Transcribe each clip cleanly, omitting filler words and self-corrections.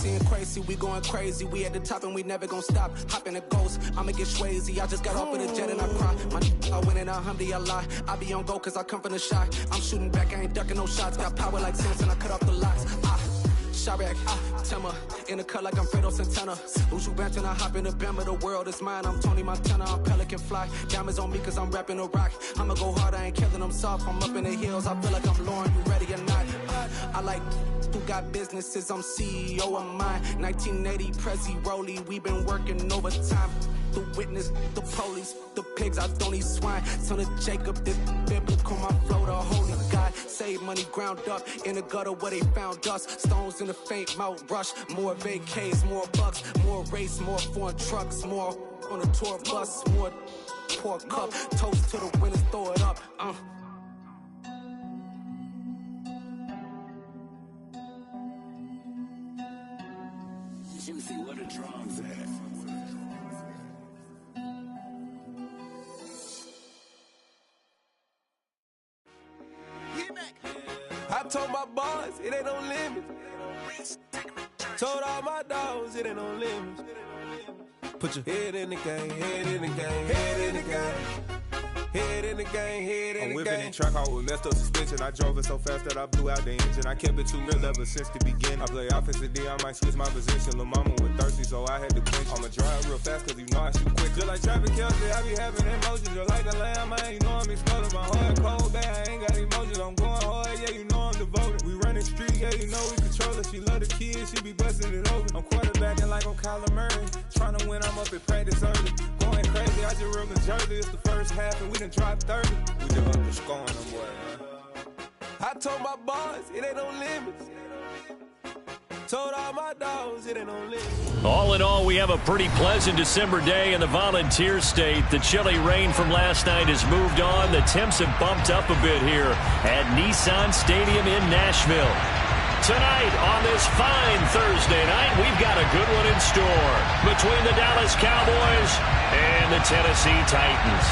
Icy and crazy, we going crazy. We at the top and we never gonna stop. Hop in a ghost, I'ma get swayzy. I just got off of the jet and I cry. I win in a Humvee, I lie. I be on go cause I come from the shot. I'm shooting back, I ain't ducking no shots. Got power like Samson, I cut off the locks. Chirac, Timmer, in the cut like I'm Fredo Santana. Uju Banton, I hop in the Bama, the world is mine. I'm Tony Montana, I'm Pelican Fly. Diamonds on me cause I'm rapping a rock. I'ma go hard, I ain't killing them soft. I'm up in the hills, I feel like I'm Lauren, you ready or not? I like who got businesses, I'm CEO of mine. 1980 Prezi Rolly, we been working overtime. The witness, the police, the pigs, I don't eat swine. Son of Jacob, this biblical, my flow, the holy God. Save money ground up in the gutter where they found us. Stones in the faint mouth rush. More vacays, more bucks, more race, more foreign trucks, more on a tour bus, more pour cup. Toast to the winners, throw it up. Juicy, what the drums at? I told my boys, it ain't no limits. Told all my dogs, it ain't no limits. Put your head in the game, head in the game, head in the game. Head in the game, head in the game. I'm whipping in track out with messed up suspension. I drove it so fast that I blew out the engine. I kept it too real ever since the beginning. I play offensive D, I might switch my position. Lil' mama was thirsty, so I had to quench. I'ma drive real fast cause you know I shoot quick. Just like Travis Kelce, I be having emotions. Just like the lamb, I ain't know I'm exploding. My heart cold, bad, I ain't got emotions. I'm going hard, yeah, you know I'm devoted. We running street, yeah, you know we control it. She love the kids, she be busting it over. I'm quarterbacking like I'm Kyler Murray. Trying to win, I'm up at practice early. Going crazy, I just real the jersey. It's the first half and we done dropped 30. We just up the score on them, boy, man. I told my boys, it ain't no limits. Told all my dogs, it ain't no limits. All in all, we have a pretty pleasant December day in the Volunteer State. The chilly rain from last night has moved on. The temps have bumped up a bit here at Nissan Stadium in Nashville. Tonight, on this fine Thursday night, we've got a good one in store between the Dallas Cowboys and the Tennessee Titans.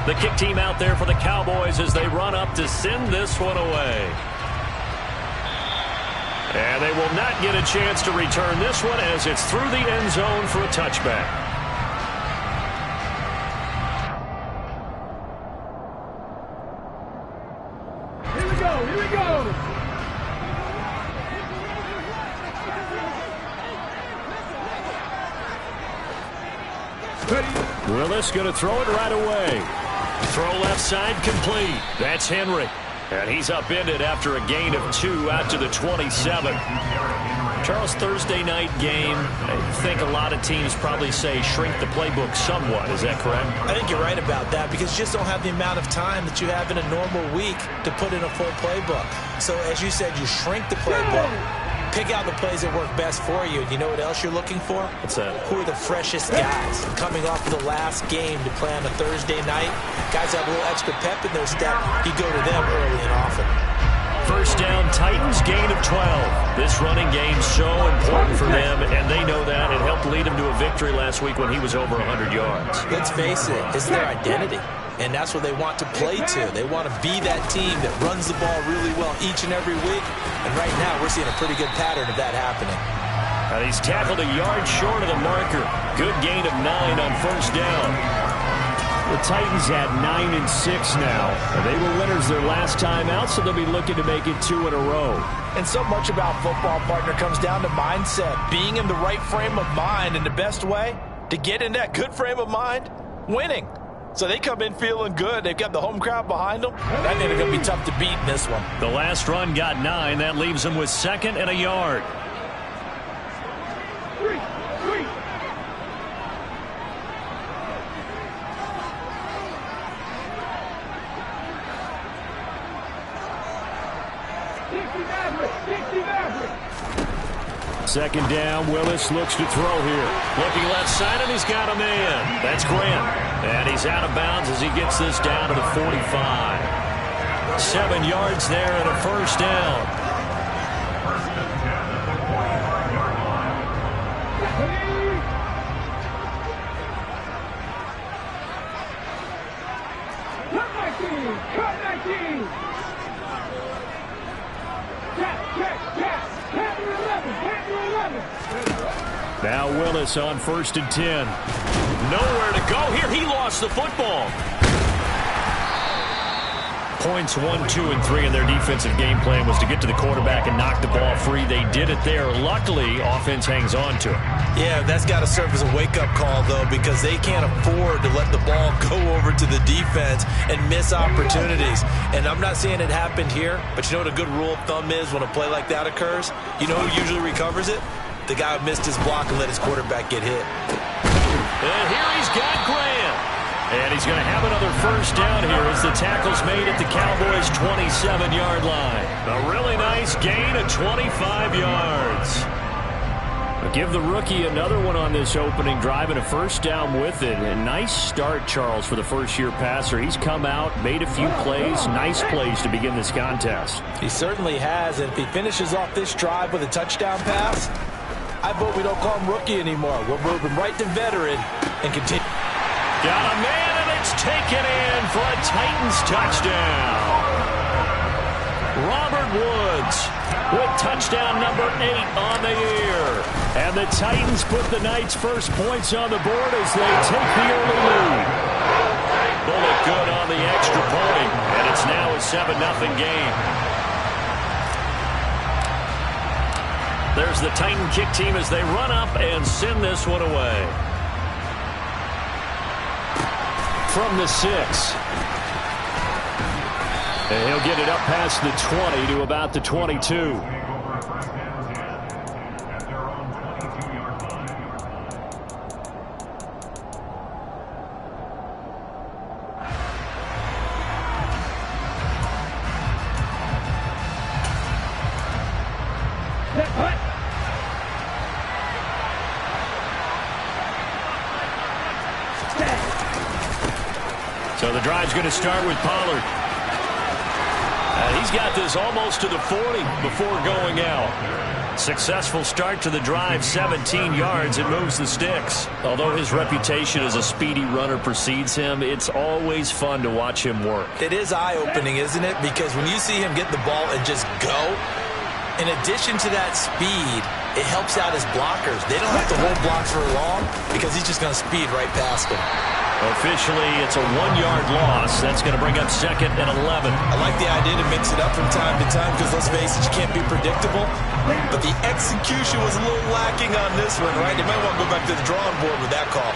The kick team out there for the Cowboys as they run up to send this one away. And they will not get a chance to return this one as it's through the end zone for a touchback. Here we go, here we go. Willis going to throw it right away. Throw left side complete. That's Henry. And he's upended after a gain of 2 out to the 27. Charles, Thursday night game, I think a lot of teams probably say shrink the playbook somewhat. Is that correct? I think you're right about that because you just don't have the amount of time that you have in a normal week to put in a full playbook. So as you said, you shrink the playbook. Pick out the plays that work best for you. And you know what else you're looking for? What's that? Who are the freshest guys coming off of the last game to play on a Thursday night? Guys have a little extra pep in their step. You go to them early and often. First down, Titans, gain of 12. This running game so important for them, and they know that. It helped lead them to a victory last week when he was over 100 yards. Let's face it, it's their identity. And that's what they want to play to. They want to be that team that runs the ball really well each and every week. And right now, we're seeing a pretty good pattern of that happening. And he's tackled a yard short of the marker. Good gain of 9 on first down. The Titans had 9 and 6 now. And they were winners their last time out, so they'll be looking to make it 2 in a row. And so much about football, partner, comes down to mindset. Being in the right frame of mind, and the best way to get in that good frame of mind, winning. So they come in feeling good. They've got the home crowd behind them. I think they're going to be tough to beat in this one. The last run got 9. That leaves them with 2nd and a yard. Second down, Willis looks to throw here. Looking left side, and he's got a man. That's Grant. And he's out of bounds as he gets this down to the 45. 7 yards there and a first down. Now Willis on 1st and 10. Nowhere to go here. He lost the football. Points 1, 2, and 3 in their defensive game plan was to get to the quarterback and knock the ball free. They did it there. Luckily, offense hangs on to it. Yeah, that's got to serve as a wake-up call, though, because they can't afford to let the ball go over to the defense and miss opportunities. And I'm not saying it happened here, but you know what a good rule of thumb is when a play like that occurs? You know who usually recovers it? The guy who missed his block and let his quarterback get hit. And here he's got Graham. And he's going to have another first down here as the tackle's made at the Cowboys' 27-yard line. A really nice gain of 25 yards. I'll give the rookie another one on this opening drive and a first down with it. A nice start, Charles, for the first-year passer. He's come out, made a few plays, nice plays to begin this contest. He certainly has, and if he finishes off this drive with a touchdown pass, I vote we don't call him rookie anymore. We'll move him right to veteran and continue. Got a man, and it's taken in for a Titans touchdown. Robert Woods with touchdown number 8 on the year. And the Titans put the Knights' first points on the board as they take the early lead. Bullet good on the extra point, and it's now a 7-0 game. There's the Titan kick team as they run up and send this one away. From the 6. And he'll get it up past the 20 to about the 22. So the drive's going to start with Pollard. He's got this almost to the 40 before going out. Successful start to the drive, 17 yards. It moves the sticks. Although his reputation as a speedy runner precedes him, it's always fun to watch him work. It is eye-opening, isn't it? Because when you see him get the ball and just go, in addition to that speed, it helps out his blockers. They don't have to hold blocks for long because he's just going to speed right past them. Officially, it's a 1-yard loss. That's going to bring up 2nd and 11. I like the idea to mix it up from time to time because, let's face it, you can't be predictable. But the execution was a little lacking on this one, right? They might want to go back to the drawing board with that call.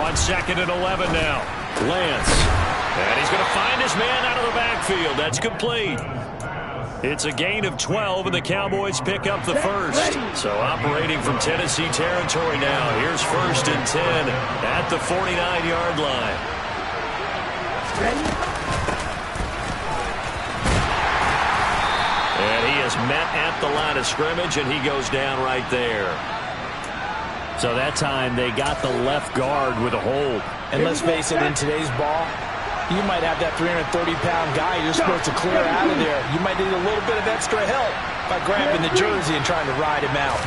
On 2nd and 11 now. Lance. And he's going to find his man out of the backfield. That's complete. It's a gain of 12, and the Cowboys pick up the first. So operating from Tennessee territory now. Here's 1st and 10 at the 49-yard line. And he is met at the line of scrimmage, and he goes down right there. So that time they got the left guard with a hold. And let's face it, in today's ball, you might have that 330-pound guy you're supposed to clear out of there. You might need a little bit of extra help by grabbing the jersey and trying to ride him out.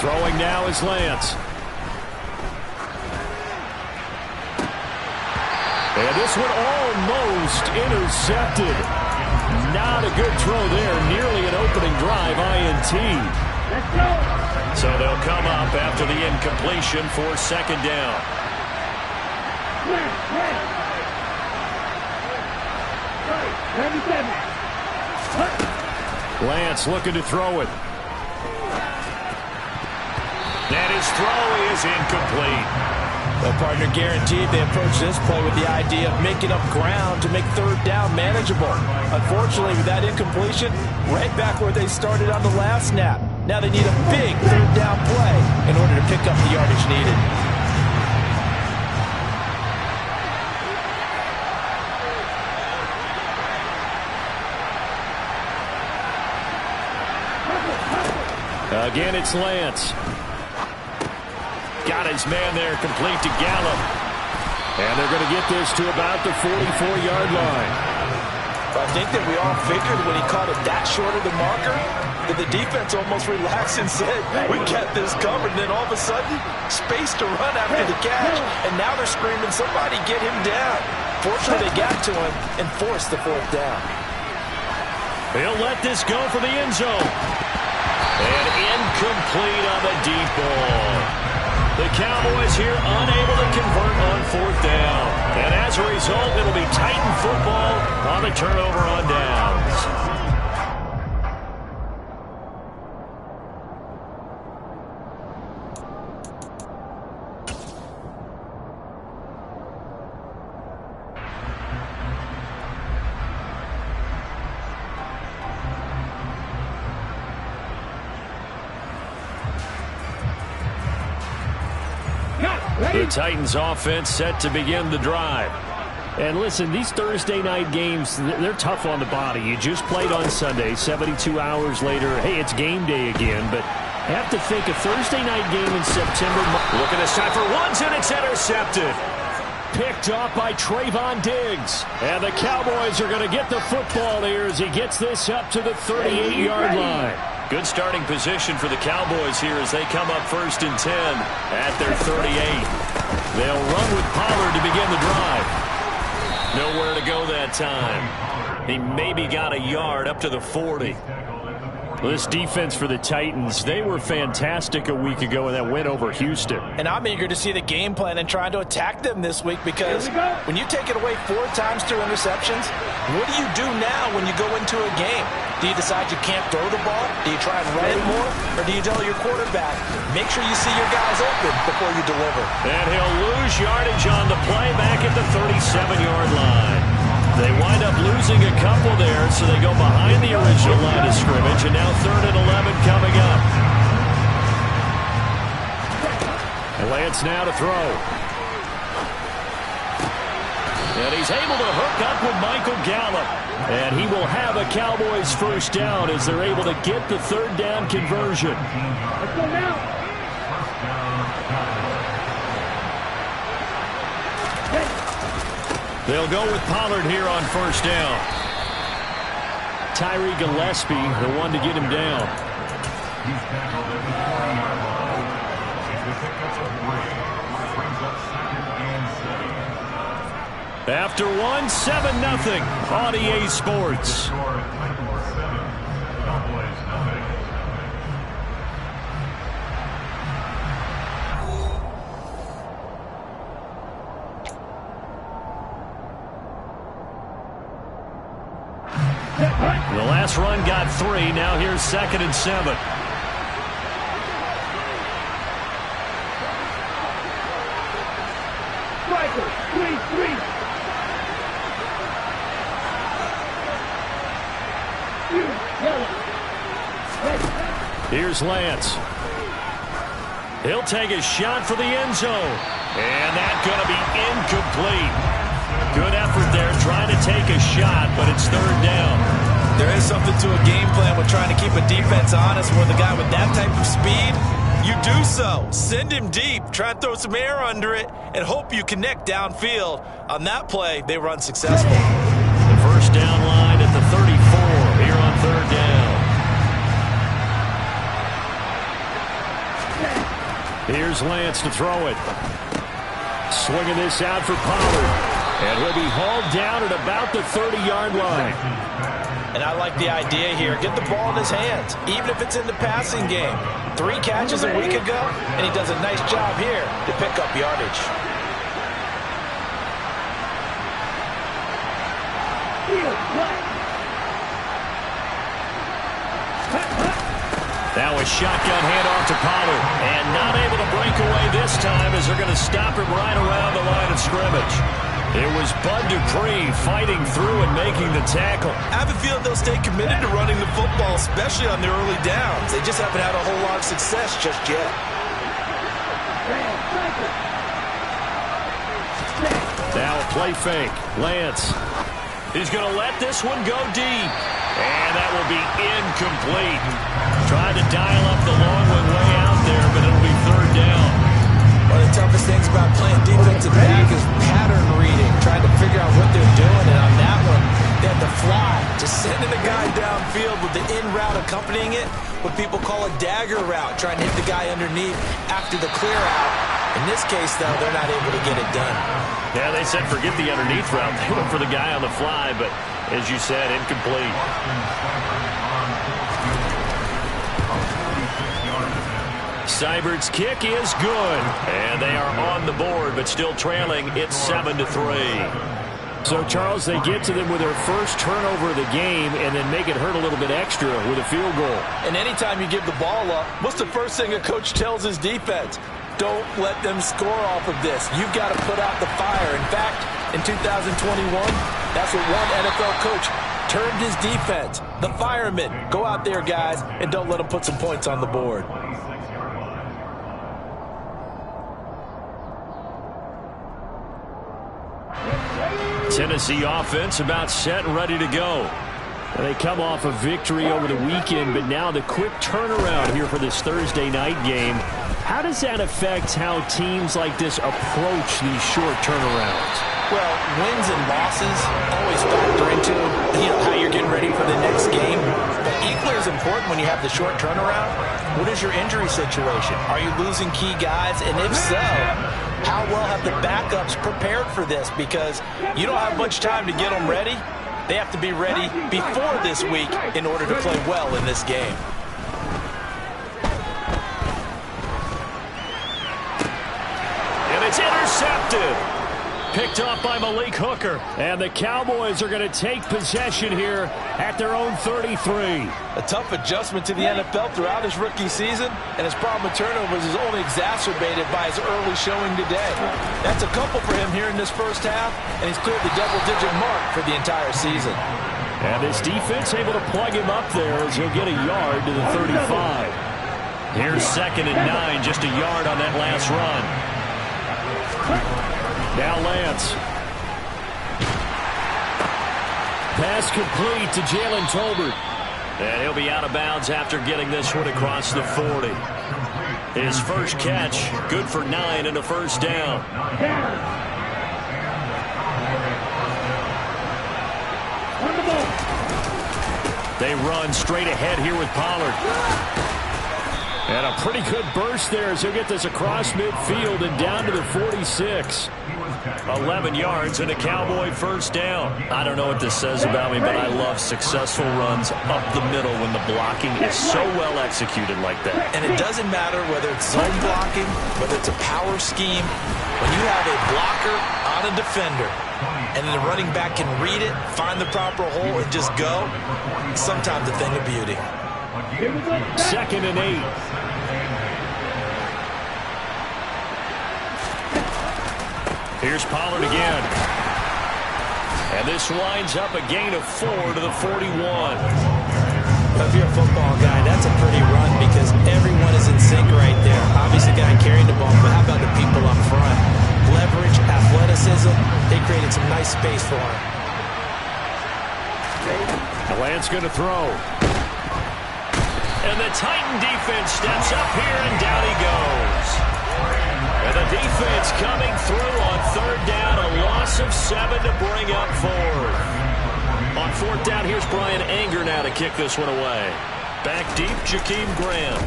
Throwing now is Lance. And this one almost intercepted. Not a good throw there. Nearly an opening drive INT. So they'll come up after the incompletion for 2nd down. Lance looking to throw it. And his throw is incomplete. Well, partner, guaranteed they approach this play with the idea of making up ground to make 3rd down manageable. Unfortunately, with that incompletion, right back where they started on the last snap. Now they need a big 3rd down play in order to pick up the yardage needed. Again, it's Lance. Got his man there, complete to Gallup. And they're going to get this to about the 44-yard line. I think that we all figured when he caught it that short of the marker that the defense almost relaxed and said, we got this covered. And then all of a sudden, space to run after the catch. And now they're screaming, somebody get him down. Fortunately, they got to him and forced the fourth down. He'll let this go for the end zone. And incomplete on the deep ball. The Cowboys here unable to convert on fourth down. And as a result, it'll be Titan football on the turnover on downs. The Titans offense set to begin the drive. And listen, these Thursday night games, they're tough on the body. You just played on Sunday, 72 hours later. Hey, it's game day again, but I have to think a Thursday night game in September. Look at this time for ones, and it's intercepted. Picked off by Trayvon Diggs. And the Cowboys are going to get the football here as he gets this up to the 38-yard line. Good starting position for the Cowboys here as they come up 1st and 10 at their 38. They'll run with Pollard to begin the drive. Nowhere to go that time. He maybe got a yard up to the 40. This defense for the Titans, they were fantastic a week ago in that win over Houston. And I'm eager to see the game plan and trying to attack them this week because when you take it away 4 times through interceptions, what do you do now when you go into a game? Do you decide you can't throw the ball? Do you try and run it more? Or do you tell your quarterback, make sure you see your guys open before you deliver? And he'll lose yardage on the play back at the 37-yard line. They wind up losing a couple there, so they go behind the original line of scrimmage, and now 3rd and 11 coming up. And Lance now to throw. And he's able to hook up with Michael Gallup. And he will have a Cowboys first down as they're able to get the 3rd down conversion. Let's go now. They'll go with Pollard here on 1st down. Tyree Gillespie, the one to get him down. After one, 7-0 on EA Sports. The last run got 3. Now here's 2nd and 7. Here's Lance. He'll take a shot for the end zone. And that's going to be incomplete. Good effort there trying to take a shot, but it's 3rd down. There is something to a game plan with trying to keep a defense honest where the guy with that type of speed, you do so. Send him deep, try and throw some air under it, and hope you connect downfield. On that play, they run successful. The first down line at the 34 here on 3rd down. Here's Lance to throw it. Swinging this out for Pollard. And he'll be hauled down at about the 30-yard line. And I like the idea here. Get the ball in his hands, even if it's in the passing game. 3 catches a week ago, and he does a nice job here to pick up yardage. That was shotgun handoff to Pollard. And not able to break away this time as they're going to stop him right around the line of scrimmage. It was Bud Dupree fighting through and making the tackle. I have a feeling they'll stay committed to running the football, especially on the early downs. They just haven't had a whole lot of success just yet. Now a play fake. Lance. He's going to let this one go deep. And that will be incomplete. Tried to dial up the long one way out there, but it'll be 3rd down. One of the toughest things about playing defensive back is pattern accompanying it what people call a dagger route, trying to hit the guy underneath after the clear out. In this case, though, they're not able to get it done. Yeah, they said forget the underneath route. They went for the guy on the fly, but as you said, incomplete. Seibert's kick is good, and they are on the board, but still trailing. It's 7-3. So, Charles, they get to them with their first turnover of the game and then make it hurt a little bit extra with a field goal. And anytime you give the ball up, what's the first thing a coach tells his defense? Don't let them score off of this. You've got to put out the fire. In fact, in 2021, that's what one NFL coach termed his defense. The firemen. Go out there, guys, and don't let them put some points on the board. Tennessee offense about set and ready to go. And they come off a victory over the weekend, but now the quick turnaround here for this Thursday night game. How does that affect how teams like this approach these short turnarounds? Well, wins and losses always factor into how you're getting ready for the next game. But equally as important when you have the short turnaround, what is your injury situation? Are you losing key guys? And if so, how well have the backups prepared for this? Because you don't have much time to get them ready. They have to be ready before this week in order to play well in this game. And it's intercepted. Picked off by Malik Hooker. And the Cowboys are going to take possession here at their own 33. A tough adjustment to the NFL throughout his rookie season, and his problem with turnovers is only exacerbated by his early showing today. That's a couple for him here in this first half, and he's cleared the double-digit mark for the entire season. And this defense able to plug him up there as he'll get a yard to the 35. Here's 2nd and 9, just a yard on that last run. Now Lance. Pass complete to Jalen Tolbert. And he'll be out of bounds after getting this one across the 40. His first catch, good for 9 and a first down. They run straight ahead here with Pollard. And a pretty good burst there as he'll get this across midfield and down to the 46. 11 yards and a Cowboy first down. I don't know what this says about me, but I love successful runs up the middle when the blocking is so well executed like that. And it doesn't matter whether it's zone blocking, whether it's a power scheme. When you have a blocker on a defender and the running back can read it, find the proper hole, and just go, sometimes a thing of beauty. 2nd and 8. Here's Pollard again. And this winds up a gain of 4 to the 41. If you're a football guy, that's a pretty run because everyone is in sync right there. Obviously, the guy carrying the ball, but how about the people up front? Leverage, athleticism, they created some nice space for him. Lance going to throw. And the Titan defense steps up here, and down he goes. And the defense coming through on 3rd down, a loss of 7 to bring up 4th. On 4th down, here's Brian Anger now to kick this one away. Back deep, Jakeem Graham.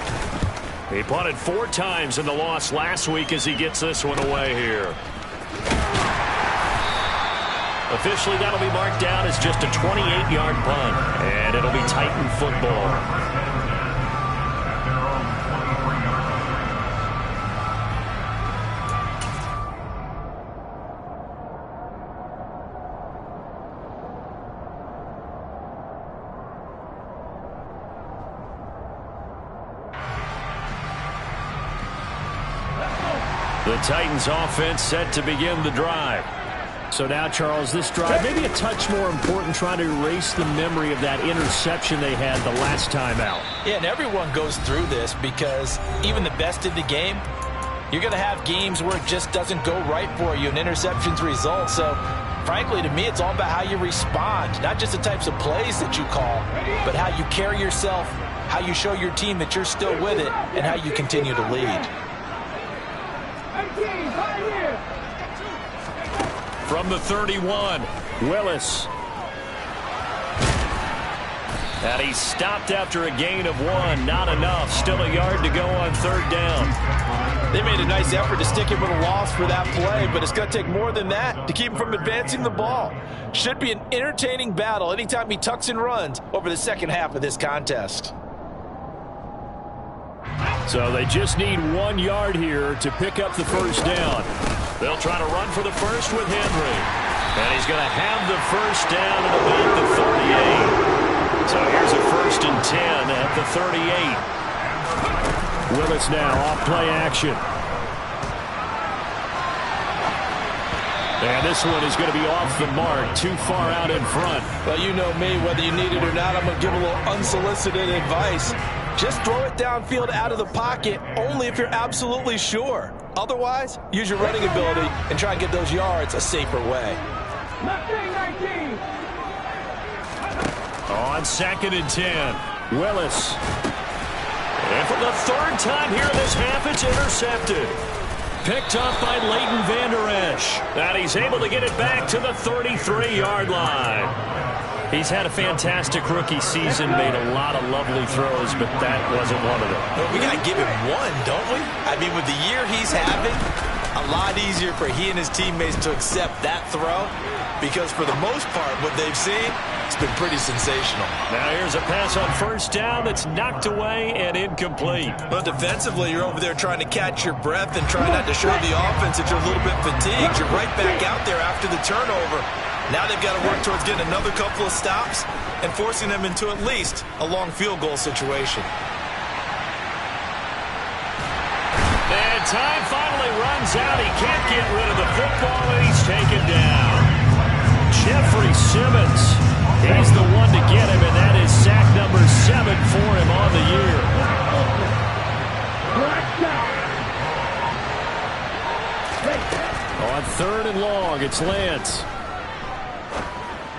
He punted 4 times in the loss last week as he gets this one away here. Officially, that'll be marked down as just a 28-yard punt, and it'll be Titan football. The Titans offense set to begin the drive. So now, Charles, this drive maybe a touch more important, trying to erase the memory of that interception they had the last time out. Yeah, and everyone goes through this because even the best in the game, you're going to have games where it just doesn't go right for you and interceptions result. So, frankly, to me, it's all about how you respond, not just the types of plays that you call, but how you carry yourself, how you show your team that you're still with it, and how you continue to lead. From the 31, Willis. And he stopped after a gain of 1. Not enough. Still a yard to go on 3rd down. They made a nice effort to stick him with a loss for that play, but it's going to take more than that to keep him from advancing the ball. Should be an entertaining battle anytime he tucks and runs over the second half of this contest. So they just need 1 yard here to pick up the first down. They'll try to run for the first with Henry. And he's going to have the first down at about the 38. So here's a 1st and 10 at the 38. Willis now off play action. And this one is going to be off the mark, too far out in front. Well, you know me, whether you need it or not, I'm going to give a little unsolicited advice. Just throw it downfield out of the pocket only if you're absolutely sure. Otherwise, use your running ability and try and get those yards a safer way. On 2nd and 10, Willis. And for the 3rd time here in this half, it's intercepted. Picked up by Leighton Vander Esch. And he's able to get it back to the 33-yard line. He's had a fantastic rookie season, made a lot of lovely throws, but that wasn't one of them. Well, we got to give him one, don't we? I mean, with the year he's having, a lot easier for he and his teammates to accept that throw because for the most part, what they've seen, it's been pretty sensational. Now here's a pass on 1st down that's knocked away and incomplete. Well, defensively, you're over there trying to catch your breath and try not to show the offense that you're a little bit fatigued. You're right back out there after the turnover. Now they've got to work towards getting another couple of stops and forcing them into at least a long field goal situation. And time finally runs out. He can't get rid of the football, and he's taken down. Jeffrey Simmons, he's the one to get him, and that is sack number 7 for him on the year. On 3rd and long, it's Lance.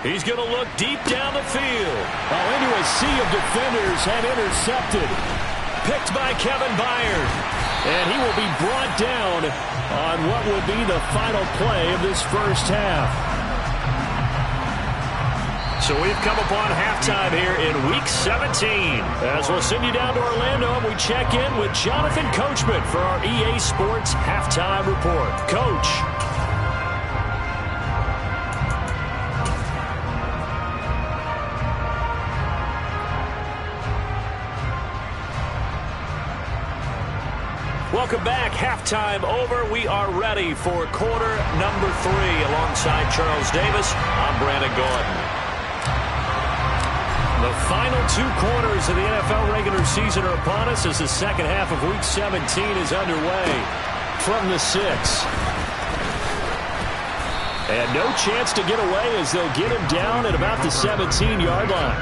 He's going to look deep down the field. Oh, into a sea of defenders and intercepted. Picked by Kevin Byard. And he will be brought down on what will be the final play of this first half. So we've come upon halftime here in Week 17. As we'll send you down to Orlando, and we check in with Jonathan Coachman for our EA Sports Halftime Report. Coach. Welcome back. Halftime over. We are ready for quarter number 3. Alongside Charles Davis, I'm Brandon Gordon. The final 2 quarters of the NFL regular season are upon us as the second half of Week 17 is underway from the 6. And no chance to get away as they'll get him down at about the 17-yard line.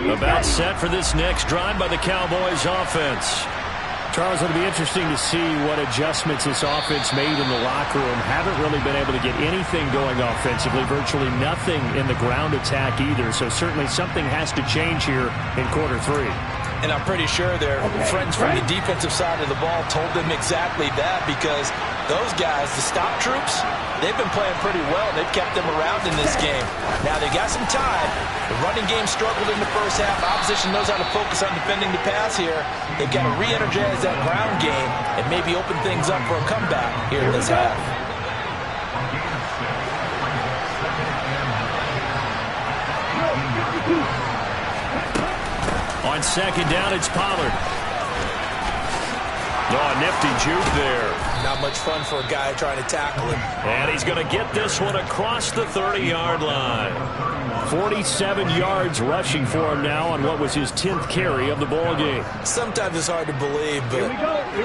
About set for this next drive by the Cowboys offense. Charles, it'll be interesting to see what adjustments this offense made in the locker room. Haven't really been able to get anything going offensively. Virtually nothing in the ground attack either. So certainly something has to change here in quarter 3. And I'm pretty sure their friends from the defensive side of the ball told them exactly that because those guys, the stop troops, they've been playing pretty well. They've kept them around in this game. Now, they got some time. The running game struggled in the first half. Opposition knows how to focus on defending the pass here. They've got to re-energize that ground game and maybe open things up for a comeback here in this half. On 2nd down, it's Pollard. Oh, nifty juke there. Not much fun for a guy trying to tackle him. And he's going to get this one across the 30-yard line. 47 yards rushing for him now on what was his 10th carry of the ball game. Sometimes it's hard to believe, but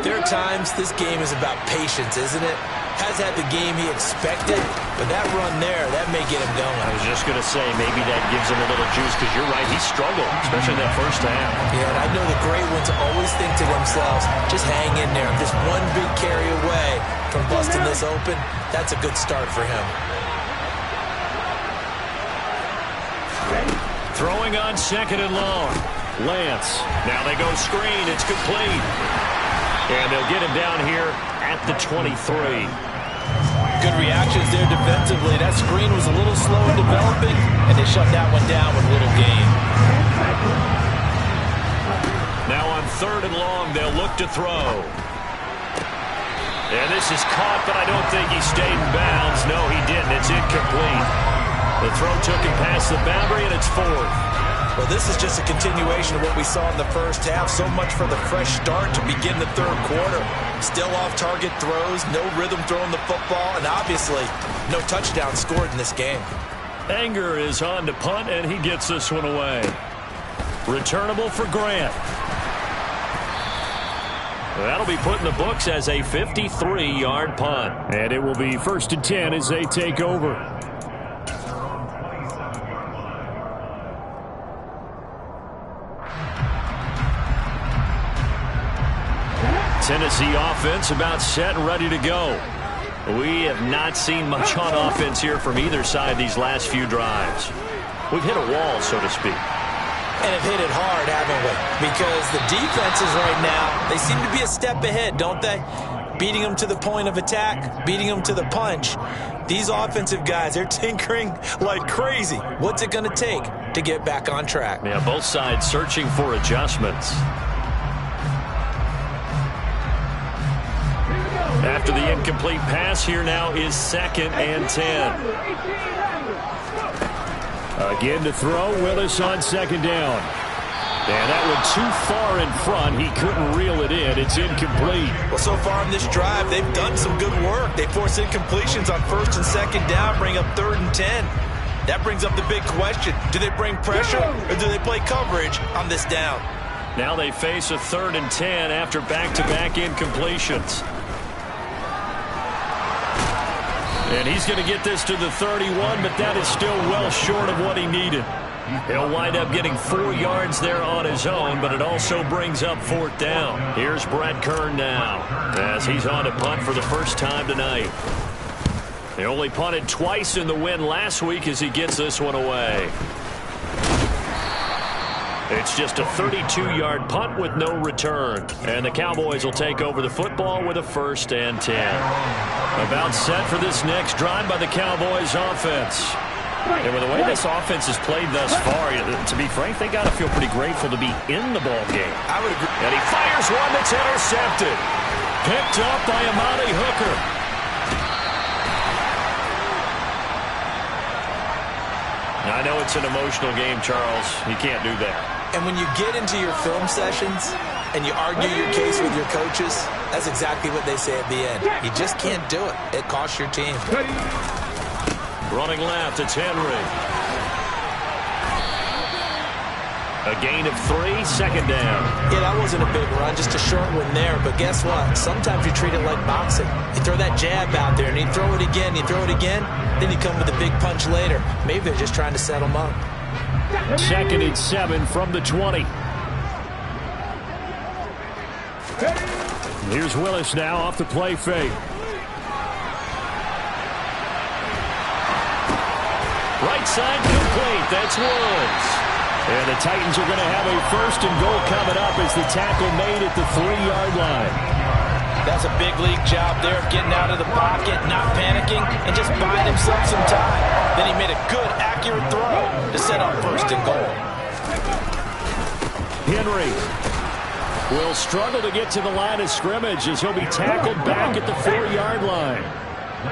there are times this game is about patience, isn't it? Has had the game he expected, but that run there, that may get him going. I was just going to say, maybe that gives him a little juice, because you're right, he struggled, especially that first half. Yeah, and I know the great ones always think to themselves, just hang in there. Just one big carry away from busting this open, that's a good start for him. Throwing on second and long. Lance. Now they go screen. It's complete. And they'll get him down here at the 23. Good reactions there defensively. That screen was a little slow in developing, and they shut that one down with little gain. Now on third and long, they'll look to throw. And this is caught, but I don't think he stayed in bounds. No, he didn't. It's incomplete. The throw took him past the boundary, and it's fourth. Well, this is just a continuation of what we saw in the first half. So much for the fresh start to begin the third quarter. Still off-target throws, no rhythm throwing the football, and obviously no touchdown scored in this game. Anger is on to punt, and he gets this one away. Returnable for Grant. That'll be put in the books as a 53-yard punt. And it will be 1st and 10 as they take over. Tennessee offense about set and ready to go. We have not seen much on offense here from either side these last few drives. We've hit a wall, so to speak. And have hit it hard, haven't we? Because the defenses right now, they seem to be a step ahead, don't they? Beating them to the point of attack, beating them to the punch. These offensive guys, they're tinkering like crazy. What's it going to take to get back on track? Yeah, both sides searching for adjustments. After the incomplete pass, here now is 2nd and 10. Again to throw, Willis on 2nd down. And that one too far in front. He couldn't reel it in. It's incomplete. Well, so far in this drive, they've done some good work. They force incompletions on 1st and 2nd down, bring up 3rd and 10. That brings up the big question. Do they bring pressure or do they play coverage on this down? Now they face a 3rd and 10 after back-to-back incompletions. And he's going to get this to the 31, but that is still well short of what he needed. He'll wind up getting 4 yards there on his own, but it also brings up 4th down. Here's Brett Kern now, as he's on to punt for the first time tonight. He only punted twice in the win last week as he gets this one away. It's just a 32-yard punt with no return. And the Cowboys will take over the football with a 1st and 10. About set for this next drive by the Cowboys offense. And with the way this offense has played thus far, to be frank, they got to feel pretty grateful to be in the ball game. I would agree. And he fires one that's intercepted. Picked up by Amani Hooker. I know it's an emotional game, Charles. You can't do that. And when you get into your film sessions and you argue your case with your coaches, that's exactly what they say at the end. You just can't do it. It costs your team. Running left, it's Henry. A gain of 3, 2nd down. Yeah, that wasn't a big run, just a short one there. But guess what? Sometimes you treat it like boxing. You throw that jab out there, and you throw it again, you throw it again, then you come with a big punch later. Maybe they're just trying to set them up. 2nd and 7 from the 20. Here's Willis now off the play fake. Right side complete. That's Woods. And the Titans are going to have a 1st and goal coming up as the tackle made at the 3-yard line. That's a big league job there of getting out of the pocket, not panicking, and just buying himself some time. Then he made a good, accurate throw to set up 1st and goal. Henry will struggle to get to the line of scrimmage as he'll be tackled back at the 4-yard line.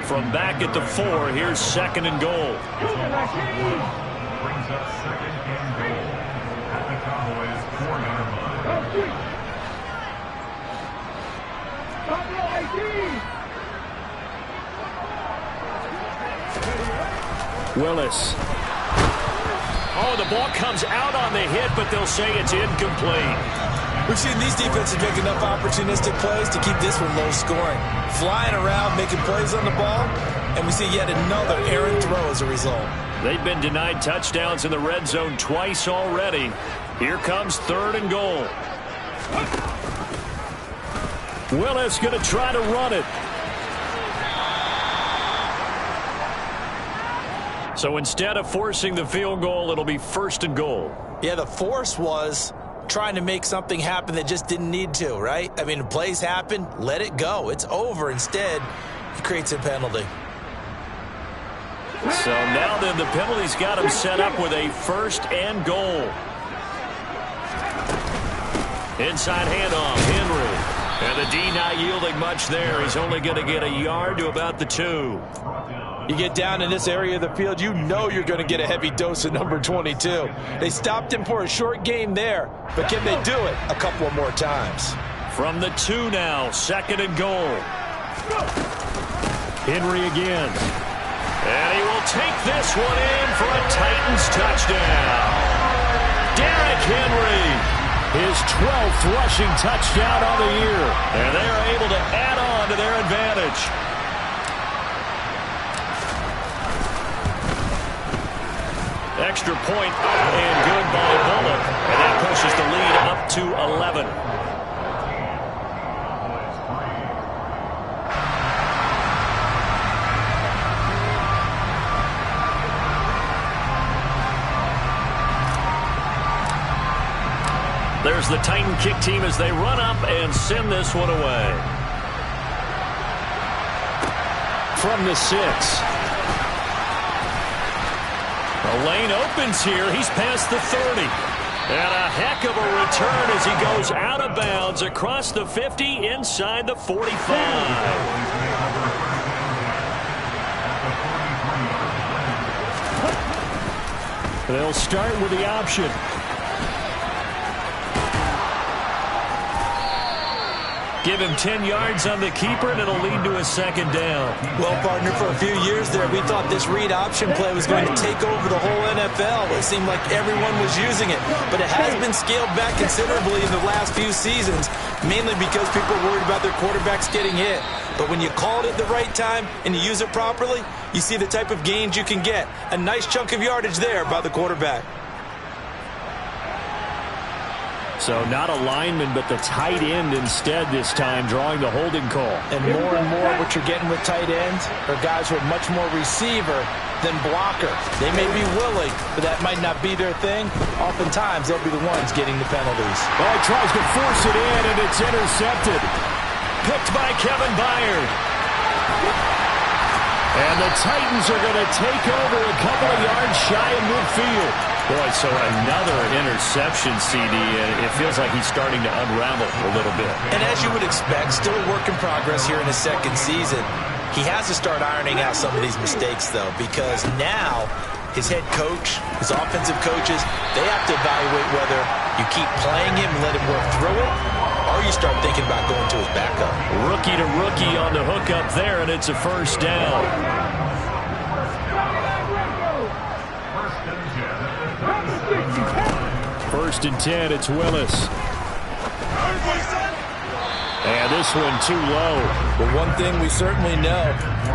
From back at the 4, here's 2nd and goal. Brings up 2nd and goal at the Cowboys 4-yard line. Willis. Oh, the ball comes out on the hit, but they'll say it's incomplete. We've seen these defenses make enough opportunistic plays to keep this one low scoring. Flying around, making plays on the ball, and we see yet another errant throw as a result. They've been denied touchdowns in the red zone twice already. Here comes 3rd and goal. Willis going to try to run it. So instead of forcing the field goal, it'll be 1st and goal. Yeah, the force was trying to make something happen that just didn't need to, right? I mean, plays happen, let it go. It's over. Instead, it creates a penalty. So now then the penalty's got him set up with a 1st and goal. Inside handoff, Henry. And the D not yielding much there. He's only going to get a yard to about the 2. You get down in this area of the field, you know you're going to get a heavy dose of number 22. They stopped him for a short game there, but can they do it a couple of more times? From the 2 now, 2nd and goal. Henry again. And he will take this one in for a Titans touchdown. Derrick Henry. His 12th rushing touchdown on the year. And they are able to add on to their advantage. Extra point up and good by Bullock. And that pushes the lead up to 11. There's the Titan kick team as they run up and send this one away. From the 6. The lane opens here. He's past the 30. And a heck of a return as he goes out of bounds across the 50 inside the 45. They'll start with the option. Give him 10 yards on the keeper, and it'll lead to a 2nd down. Well, partner, for a few years there, we thought this read option play was going to take over the whole NFL. It seemed like everyone was using it, but it has been scaled back considerably in the last few seasons, mainly because people are worried about their quarterbacks getting hit. But when you call it at the right time and you use it properly, you see the type of gains you can get. A nice chunk of yardage there by the quarterback. So not a lineman, but the tight end instead this time, drawing the holding call. And more what you're getting with tight ends are guys who are much more receiver than blocker. They may be willing, but that might not be their thing. Oftentimes, they'll be the ones getting the penalties. Oh, he tries to force it in, and it's intercepted. Picked by Kevin Byard. And the Titans are going to take over a couple of yards shy of midfield. Boy, so another interception, CD. It feels like he's starting to unravel a little bit. And as you would expect, still a work in progress here in his 2nd season. He has to start ironing out some of these mistakes, though, because now his head coach, his offensive coaches, they have to evaluate whether you keep playing him and let him work through it, or you start thinking about going to his backup. Rookie to rookie on the hook up there, and it's a 1st down. 1st and 10, it's Willis. And this one too low. But one thing we certainly know,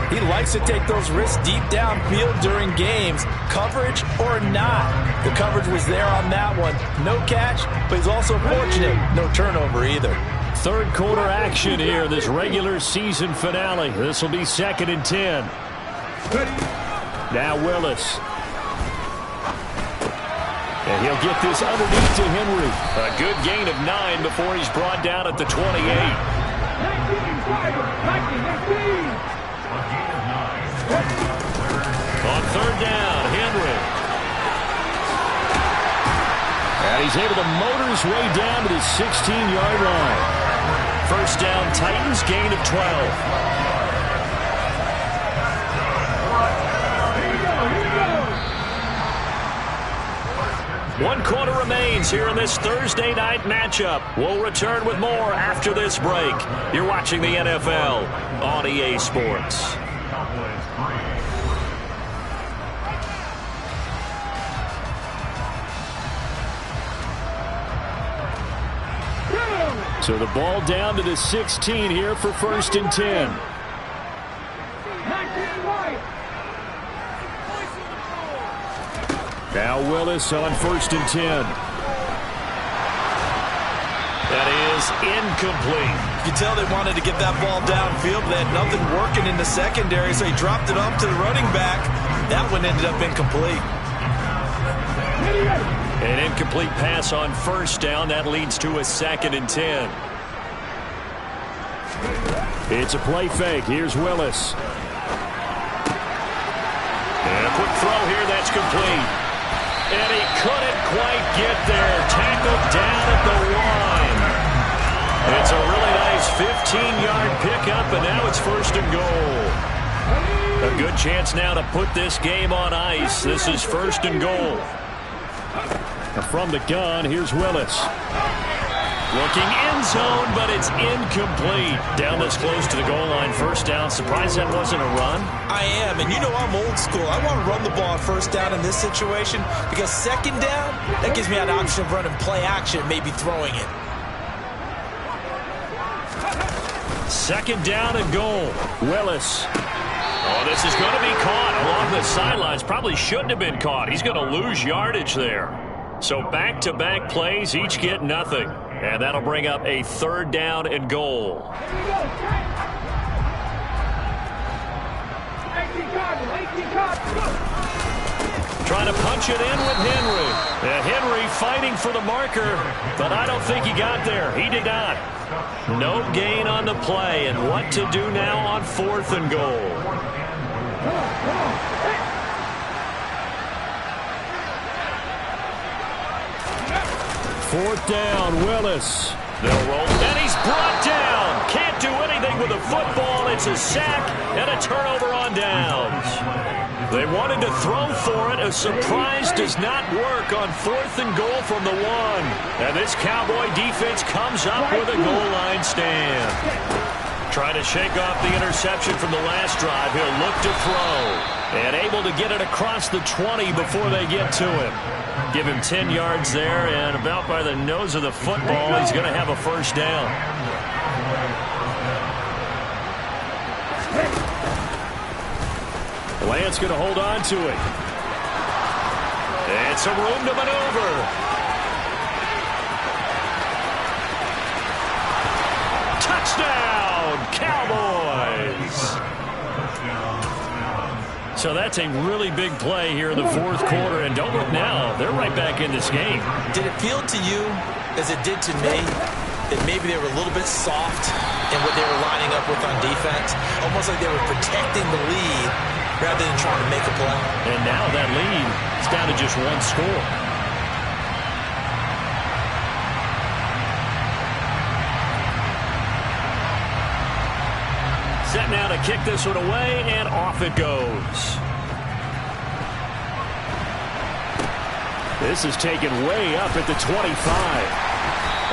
he likes to take those risks deep downfield during games, coverage or not. The coverage was there on that one. No catch, but he's also fortunate. No turnover either. 3rd quarter action here, this regular season finale. This will be 2nd and 10. Now Willis. And he'll get this underneath to Henry. A good gain of 9 before he's brought down at the 28. On 3rd down, Henry. And he's able to motor his way down to the 16-yard line. 1st down, Titans, gain of 12. One quarter remains here in this Thursday night matchup. We'll return with more after this break. You're watching the NFL on EA Sports. So the ball down to the 16 here for 1st and 10. Now Willis on 1st and 10. That is incomplete. You can tell they wanted to get that ball downfield. They had nothing working in the secondary, so he dropped it off to the running back. That one ended up incomplete. An incomplete pass on first down. That leads to a 2nd and 10. It's a play fake. Here's Willis. And a quick throw here. That's complete. And he couldn't quite get there. Tackled down at the 1. It's a really nice 15-yard pickup, and now it's 1st and goal. A good chance now to put this game on ice. This is 1st and goal. From the gun, here's Willis. Looking end zone, but it's incomplete. Down this close to the goal line, 1st down. Surprised that wasn't a run? I am, and you know I'm old school. I want to run the ball on 1st down in this situation because 2nd down, that gives me an option of running play action, maybe throwing it. 2nd down and goal. Willis. Oh, this is going to be caught along the sidelines. Probably shouldn't have been caught. He's going to lose yardage there. So back-to-back plays, each get nothing. And that'll bring up a 3rd down and goal. Trying to punch it in with Henry. Henry fighting for the marker, but I don't think he got there. He did not. No gain on the play, and what to do now on 4th and goal. 4th down, Willis. They'll roll, and he's brought down. Can't do anything with the football. It's a sack and a turnover on downs. They wanted to throw for it. A surprise does not work on 4th and goal from the 1. And this Cowboy defense comes up with a goal line stand. Trying to shake off the interception from the last drive. He'll look to throw. And able to get it across the 20 before they get to him. Give him 10 yards there, and about by the nose of the football, he's going to have a 1st down. Lance going to hold on to it. And some room to maneuver. Touchdown, Cowboys! So that's a really big play here in the 4th quarter, and don't look now, they're right back in this game. Did it feel to you, as it did to me, that maybe they were a little bit soft in what they were lining up with on defense? Almost like they were protecting the lead rather than trying to make a play. And now that lead is down to just 1 score. Set now to kick this one away, and off it goes. This is taken way up at the 25.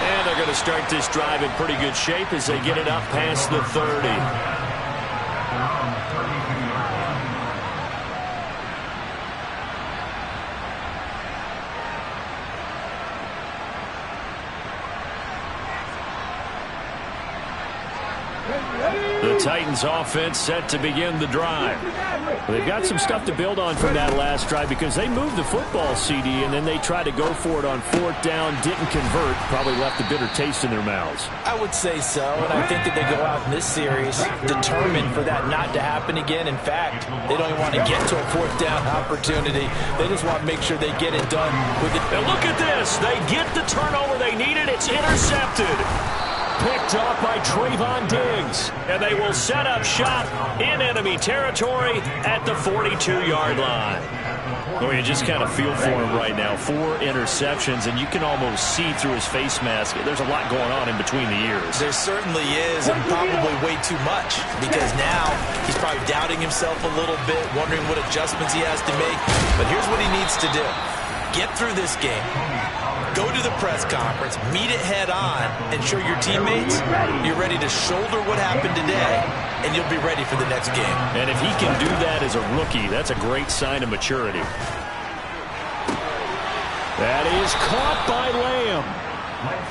And they're going to start this drive in pretty good shape as they get it up past the 30. The Titans offense set to begin the drive. They've got some stuff to build on from that last drive because they moved the football, CD, and then they tried to go for it on 4th down, didn't convert, probably left a bitter taste in their mouths. I would say so, and I think that they go out in this series determined for that not to happen again. In fact, they don't even want to get to a 4th down opportunity. They just want to make sure they get it done with it. And look at this. They get the turnover they needed. It's intercepted. Picked off by Trayvon Diggs. And they will set up shop in enemy territory at the 42-yard line. Well, you just kind of feel for him right now. 4 interceptions, and you can almost see through his face mask. There's a lot going on in between the ears. There certainly is, and probably way too much, because now he's probably doubting himself a little bit, wondering what adjustments he has to make. But here's what he needs to do. Get through this game. Go to the press conference, meet it head on, and show your teammates you're ready to shoulder what happened today, and you'll be ready for the next game. And if he can do that as a rookie, that's a great sign of maturity. That is caught by Lamb.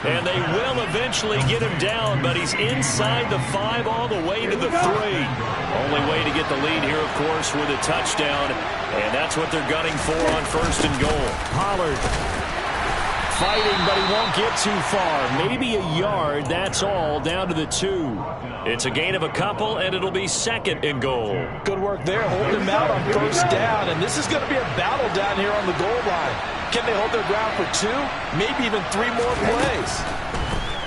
And they will eventually get him down, but he's inside the 5 all the way to the 3. Only way to get the lead here, of course, with a touchdown. And that's what they're gunning for on 1st and goal. Pollard fighting, but he won't get too far. Maybe a yard, that's all, down to the 2. It's a gain of a couple, and it'll be 2nd and goal. Good work there, holding him out on 1st down, and this is going to be a battle down here on the goal line. Can they hold their ground for 2, maybe even 3 more plays?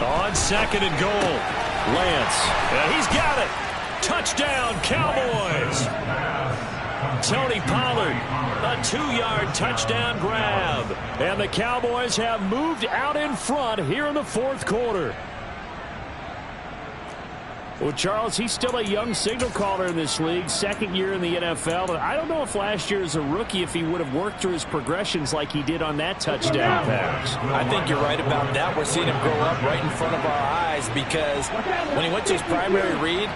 On 2nd and goal, Lance, and he's got it. Touchdown, Cowboys. Tony Pollard, a 2-yard touchdown grab. And the Cowboys have moved out in front here in the 4th quarter. Well, Charles, he's still a young signal caller in this league, 2nd year in the NFL. And I don't know if last year as a rookie, if he would have worked through his progressions like he did on that touchdown pass. I think you're right about that. We're seeing him grow up right in front of our eyes because when he went to his primary read,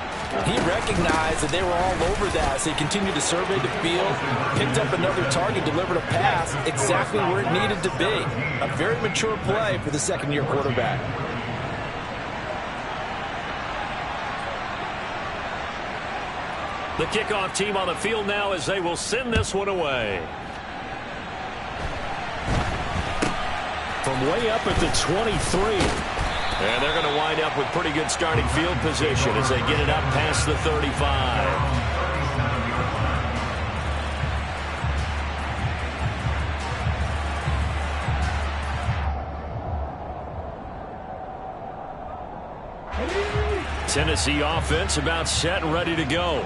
he recognized that they were all over that. So he continued to survey the field, picked up another target, delivered a pass exactly where it needed to be. A very mature play for the 2nd-year quarterback. The kickoff team on the field now as they will send this one away. From way up at the 23. And they're going to wind up with pretty good starting field position as they get it up past the 35. Tennessee offense about set and ready to go.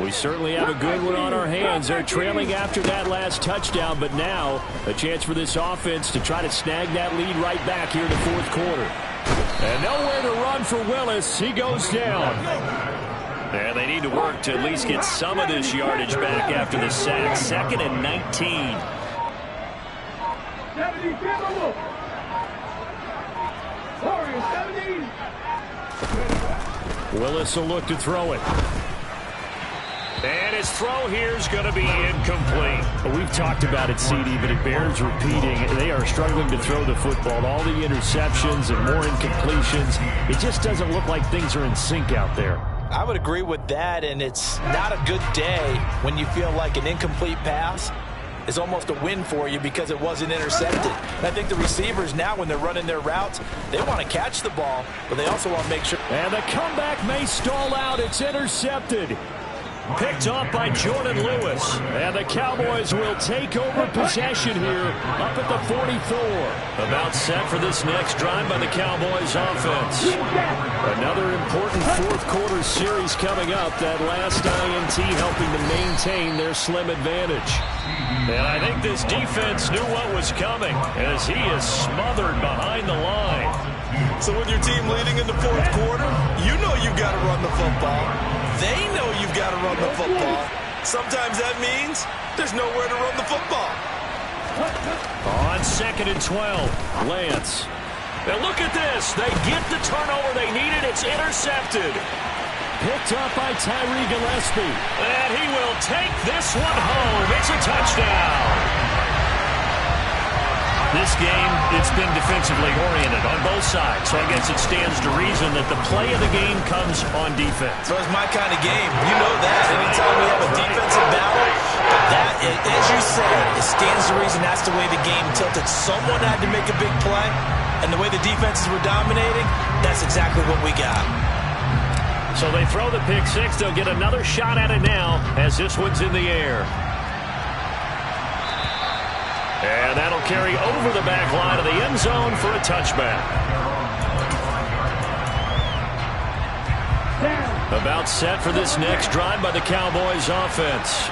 We certainly have a good one on our hands. They're trailing after that last touchdown, but now a chance for this offense to try to snag that lead right back here in the 4th quarter. And nowhere to run for Willis. He goes down. And they need to work to at least get some of this yardage back after the sack. 2nd and 19. Willis will look to throw it. And his throw here is going to be incomplete. We've talked about it, CD, but it bears repeating. They are struggling to throw the football. All the interceptions and more incompletions. It just doesn't look like things are in sync out there. I would agree with that, and it's not a good day when you feel like an incomplete pass is almost a win for you because it wasn't intercepted. And I think the receivers now, when they're running their routes, they want to catch the ball, but they also want to make sure. And the comeback may stall out. It's intercepted. Picked off by Jordan Lewis. And the Cowboys will take over possession here up at the 44. About set for this next drive by the Cowboys offense. Another important 4th quarter series coming up. That last INT helping to maintain their slim advantage. And I think this defense knew what was coming as he is smothered behind the line. So with your team leading in the 4th quarter, you know you've got to run the football. They know you've got to run the football. Sometimes that means there's nowhere to run the football. On 2nd and 12, Lance. Now look at this. They get the turnover they needed. It's intercepted. Picked up by Tyree Gillespie. And he will take this one home. It's a touchdown. This game, it's been defensively oriented on both sides. So I guess it stands to reason that the play of the game comes on defense. So it's my kind of game. You know that. Anytime we have a defensive battle, but that, as you said, it stands to reason that's the way the game tilted. Someone had to make a big play, and the way the defenses were dominating, that's exactly what we got. So they throw the pick six. They'll get another shot at it now as this one's in the air. And that'll carry over the back line of the end zone for a touchback. About set for this next drive by the Cowboys offense.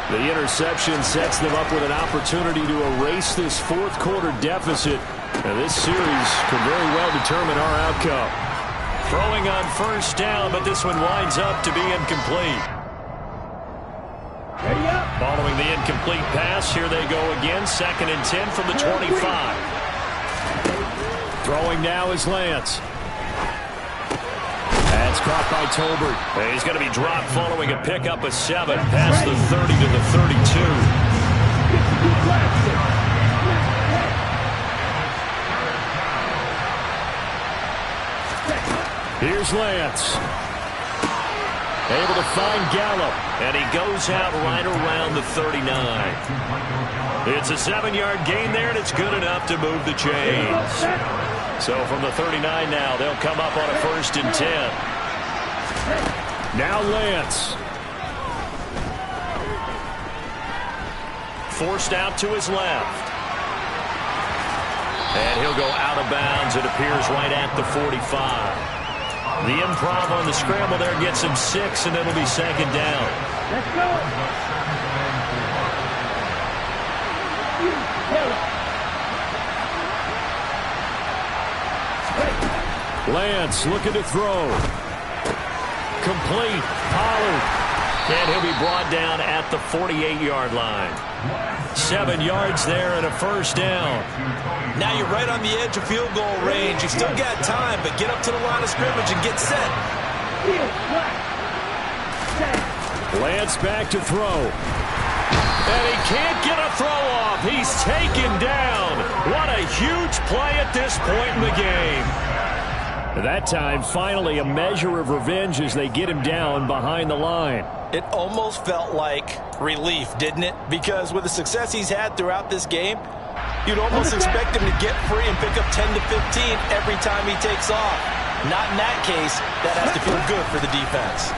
The interception sets them up with an opportunity to erase this 4th quarter deficit. And this series could very well determine our outcome. Throwing on 1st down, but this one winds up to be incomplete. Following the incomplete pass, here they go again. 2nd and 10 from the 25. Throwing now is Lance. That's caught by Tolbert. He's going to be dropped following a pickup of 7 past the 30 to the 32. Here's Lance. Able to find Gallup. And he goes out right around the 39. It's a 7-yard gain there, and it's good enough to move the chains. So from the 39 now, they'll come up on a 1st and 10. Now Lance. Forced out to his left. And he'll go out of bounds. It appears right at the 45. The improv on the scramble there gets him 6, and it'll be 2nd down. Let's go. Lance looking to throw. Complete. Pollard. And he'll be brought down at the 48-yard line. 7 yards there and a 1st down. Now you're right on the edge of field goal range. You still got time, but get up to the line of scrimmage and get set. Lance back to throw. And he can't get a throw off. He's taken down. What a huge play at this point in the game. That time, finally, a measure of revenge as they get him down behind the line. It almost felt like relief, didn't it? Because with the success he's had throughout this game, you'd almost expect him to get free and pick up 10 to 15 every time he takes off. Not in that case. That has to feel good for the defense.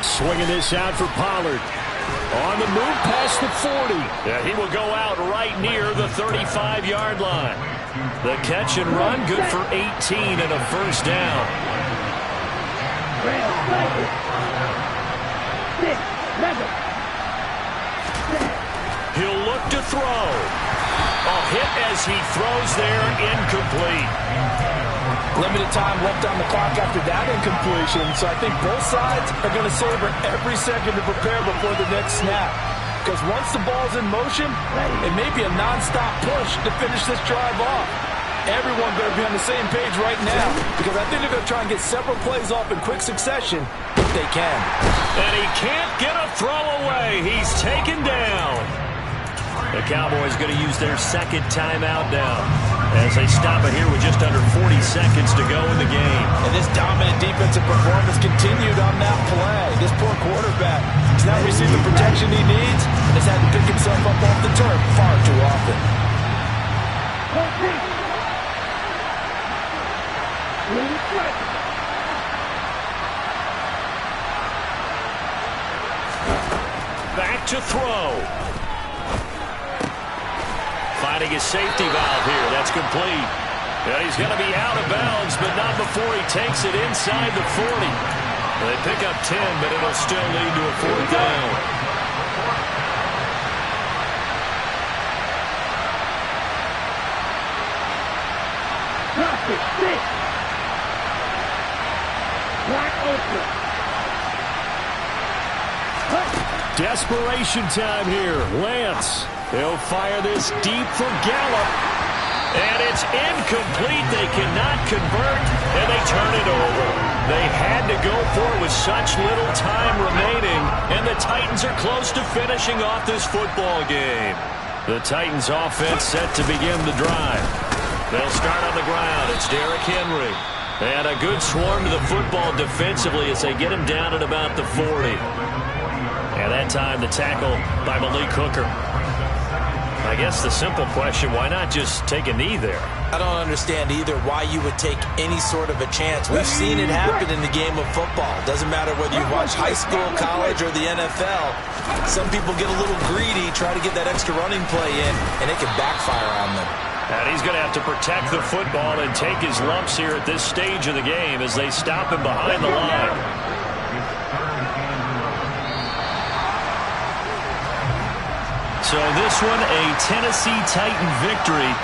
Swinging this out for Pollard. On the move past the 40. Yeah, he will go out right near the 35-yard line. The catch and run good for 18 and a 1st down. He'll look to throw. A hit as he throws there, incomplete. Limited time left on the clock after that incompletion, so I think both sides are going to savor every second to prepare before the next snap. Because once the ball's in motion, it may be a nonstop push to finish this drive off. Everyone better be on the same page right now, because I think they're going to try and get several plays off in quick succession if they can. And he can't get a throw away. He's taken down. The Cowboys going to use their 2nd timeout now as they stop it here with just under 40 seconds to go in the game. And this dominant defensive performance continued on that play. This poor quarterback has not received the protection he needs and has had to pick himself up off the turf far too often. Back to throw. Finding his safety valve here. That's complete. And he's going to be out of bounds, but not before he takes it inside the 40. They pick up 10, but it'll still lead to a 4th down. Desperation time here. Lance. They'll fire this deep for Gallup. And it's incomplete. They cannot convert, and they turn it over. They had to go for it with such little time remaining, and the Titans are close to finishing off this football game. The Titans offense set to begin the drive. They'll start on the ground. It's Derrick Henry. And a good swarm to the football defensively as they get him down at about the 40. And that time the tackle by Malik Hooker. I guess the simple question, why not just take a knee there? I don't understand either why you would take any sort of a chance. We've seen it happen in the game of football. Doesn't matter whether you watch high school, college, or the NFL. Some people get a little greedy, try to get that extra running play in, and it can backfire on them. And he's going to have to protect the football and take his lumps here at this stage of the game as they stop him behind the line. So this one, a Tennessee Titan victory.